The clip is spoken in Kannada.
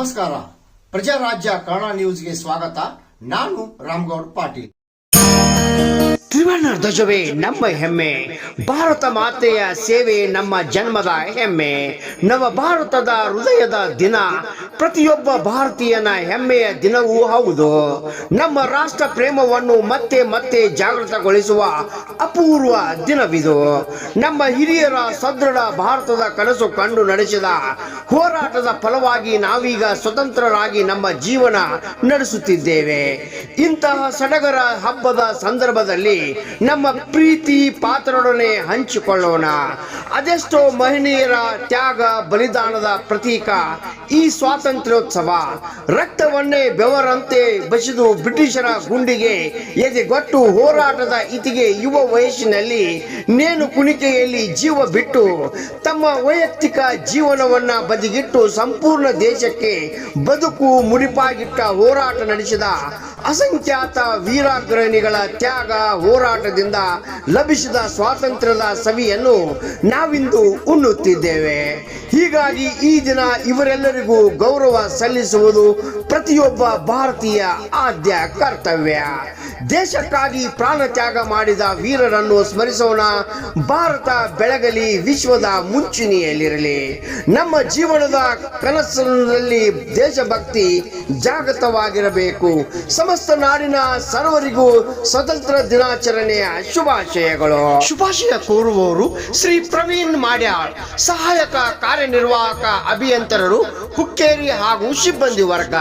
ನಮಸ್ಕಾರ. ಪ್ರಜಾರಾಜ್ಯ ಕನ್ನಡ ನ್ಯೂಸ್ಗೆ ಸ್ವಾಗತ. ನಾನು ರಾಮಗೌಡ ಪಾಟೀಲ್. ತ್ರಿವರ್ಣ ಧ್ವಜವೇ ನಮ್ಮ ಹೆಮ್ಮೆ, ಭಾರತ ಮಾತೆಯ ಸೇವೆ ನಮ್ಮ ಜನ್ಮದ ಹೆಮ್ಮೆ. ನವ ಭಾರತದ ಹೃದಯದ ದಿನ, ಪ್ರತಿಯೊಬ್ಬ ಭಾರತೀಯನ ಹೆಮ್ಮೆಯ ದಿನವೂ ಹೌದು. ನಮ್ಮ ರಾಷ್ಟ್ರ ಪ್ರೇಮವನ್ನು ಮತ್ತೆ ಮತ್ತೆ ಜಾಗೃತಗೊಳಿಸುವ ಅಪೂರ್ವ ದಿನವಿದು. ನಮ್ಮ ಹಿರಿಯರ ಸದೃಢ ಭಾರತದ ಕನಸು ಕಂಡು ನಡೆಸಿದ ಹೋರಾಟದ ಫಲವಾಗಿ ನಾವೀಗ ಸ್ವತಂತ್ರರಾಗಿ ನಮ್ಮ ಜೀವನ ನಡೆಸುತ್ತಿದ್ದೇವೆ. ಇಂತಹ ಸಡಗರ ಹಬ್ಬದ ಸಂದರ್ಭದಲ್ಲಿ ನಮ್ಮ ಪ್ರೀತಿ ಪಾತ್ರರೊಡನೆ ಹಂಚಿಕೊಳ್ಳೋಣ. ಅದೆಷ್ಟೋ ಮಹನೀಯರ ತ್ಯಾಗ ಬಲಿದಾನದ ಪ್ರತೀಕ ಈ ಸ್ವಾತಂತ್ರ್ಯೋತ್ಸವ. ರಕ್ತವನ್ನೇ ಬೆವರಂತೆ ಬಸಿದು ಬ್ರಿಟಿಷರ ಗುಂಡಿಗೆ ಎದೆಗೊಟ್ಟು ಹೋರಾಟದ ಇತಿಗೆ ಯುವ ವಯಸ್ಸಿನಲ್ಲಿ ನೇಣು ಕುಣಿಕೆಯಲ್ಲಿ ಜೀವ ಬಿಟ್ಟು ತಮ್ಮ ವೈಯಕ್ತಿಕ ಜೀವನವನ್ನ ಬದಿಗಿಟ್ಟು ಸಂಪೂರ್ಣ ದೇಶಕ್ಕೆ ಬದುಕು ಮುಡಿಪಾಗಿಟ್ಟ ಹೋರಾಟ ನಡೆಸಿದ ಅಸಂಖ್ಯಾತ ವೀರಾಗ್ರಹಿಣಿಗಳ ತ್ಯಾಗ ಹೋರಾಟದಿಂದ ಲಭಿಸಿದ ಸ್ವಾತಂತ್ರ್ಯದ ಸವಿಯನ್ನು ನಾವಿಂದು ಉಣ್ಣುತ್ತಿದ್ದೇವೆ. ಹೀಗಾಗಿ ಈ ದಿನ ಇವರೆಲ್ಲರಿಗೂ ಗೌರವ ಸಲ್ಲಿಸುವುದು ಪ್ರತಿಯೊಬ್ಬ ಭಾರತೀಯ ಆದ್ಯ ಕರ್ತವ್ಯ. ದೇಶಕ್ಕಾಗಿ ಪ್ರಾಣ ತ್ಯಾಗ ಮಾಡಿದ ವೀರರನ್ನು ಸ್ಮರಿಸೋಣ. ಭಾರತ ಬೆಳಗಲಿ, ವಿಶ್ವದ ಮುಂಚೂಣಿಯಲ್ಲಿರಲಿ. ನಮ್ಮ ಜೀವನದ ಕನಸಿನಲ್ಲಿ ದೇಶಭಕ್ತಿ ಜಾಗೃತವಾಗಿರಬೇಕು. ಸಮಸ್ತ ನಾಡಿನ ಸರ್ವರಿಗೂ ಸ್ವತಂತ್ರ ದಿನಾಚರಣೆಯ ಶುಭಾಶಯಗಳು. ಶುಭಾಶಯ ಕೋರುವವರು ಶ್ರೀ ಪ್ರವೀಣ್ ಮಾಡ್ಯಾಳ್, ಸಹಾಯಕ ಕಾರ್ಯನಿರ್ವಾಹಕ ಅಭಿಯಂತರರು, ಹುಕ್ಕೇರಿ ಹಾಗೂ ಸಿಬ್ಬಂದಿ ವರ್ಗ.